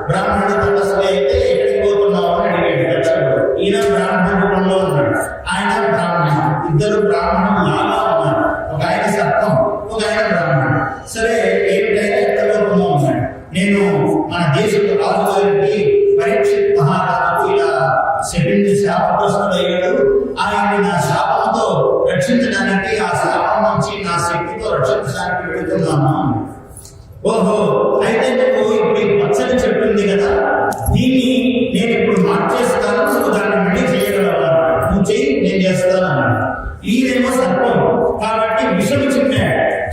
బ్రాహ్మణుడు తపస్సు అయితే ఎక్కడికి పోతున్నావు అని అడిగాడు దక్షిణుడు. ఈయన బ్రాహ్మణ రూపంలో ఉన్నాడు, ఆయన బ్రాహ్మణుడు. ఇద్దరు బ్రాహ్మణులు లాగా ఉన్నారు, ఒక ఆయన సత్వం, ఒక ఆయన బ్రాహ్మణుడు. సరే ఏమిటైనా ఎక్కడ పోతున్నావు అన్నాడు. నేను మన దేశపు రాజుగారికి పరీక్షిత్ మహారాజుకు ఇలా శాపగ్రస్తుడయ్యాడు, ఆయన నా శాపంతో రక్షించడానికి, ఆ శాపం నుంచి నా శక్తితో రక్షించడానికి వెళుతున్నాను. ఓహో, అయితే నువ్వు ఇప్పుడు ఈ పచ్చని చెట్టు ఉంది కదా, దీన్ని నేను ఇప్పుడు మార్చేస్తాను, నువ్వు దాన్ని మళ్ళీ చేయగలవా? నువ్వు చెయ్యి, నేను చేస్తాను అన్నాడు. ఈయనేమో సర్పం కాబట్టి విషము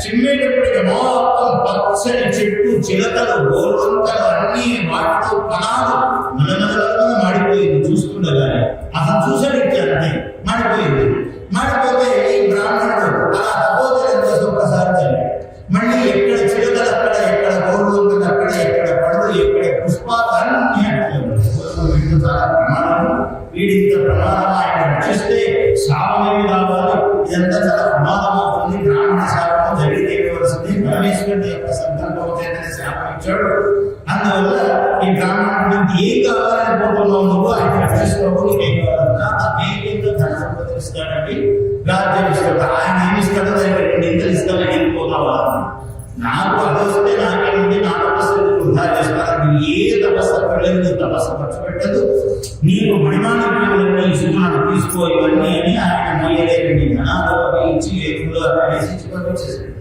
చిమ్మేటప్పటికి మొత్తం పచ్చని చెట్టు, చిలకలు, గోల్వంతలు అన్ని వాటితో కణాలు మననగా మాడిపోయింది. చూస్తుండగానే అసలు చూసేటట్టు అంతే మాడిపోయింది. మాడిపోతే ఈ బ్రాహ్మణుడు అలా తపోదనం చేసి ఒక్కసారి చల్లాడు. మళ్ళీ ఎక్కడ చిలకలు అక్కడ, ఎక్కడ గోల్వంతలు అక్కడ, ఎక్కడ పళ్ళు, ఎక్కడ పుష్పాలు అన్ని చాలా ప్రమాణం. వీడింత ప్రమాదం ఆయన రక్షిస్తే శాపమేమి కావాలి, ఇదంతా చాలా ప్రమాదం అవుతుంది, బ్రాహ్మణ శాపం జరిగితే వలసింది, పరమేశ్వరుడి యొక్క సంకల్పం చేతనే శాపం ఇచ్చాడు. అందువల్ల ఈ బ్రాహ్మణుడు ఏం కావాలని పోతున్నావు నువ్వు, ఆయన రక్షిస్తావు, నీకేం కావాలన్నా అనేకంగా ధన సంపదలు ఇస్తాడండి, రాజ్యం ఇస్తాడు. ఆయన ఏమి ఇస్తాడో దానికి రెండింతలు ఇస్తాడని వెళ్ళిపోతావా? నాకు అదొస్తే నాకేముంది, నా తపస్సు వృధా చేస్తాను. ఏ తపస్సు అక్కర్లేదు, నీ తపస్సు ఖర్చు పెట్టదు, నీకు మణిమాణిక్యములన్నీ ఇస్తున్నాను, తీసుకో ఇవన్నీ అని ఆయన మొయ్యలేదండి. ధనాలు అవి ఇచ్చి ఎదురు అక్కడ వేసి వచ్చేసాడు.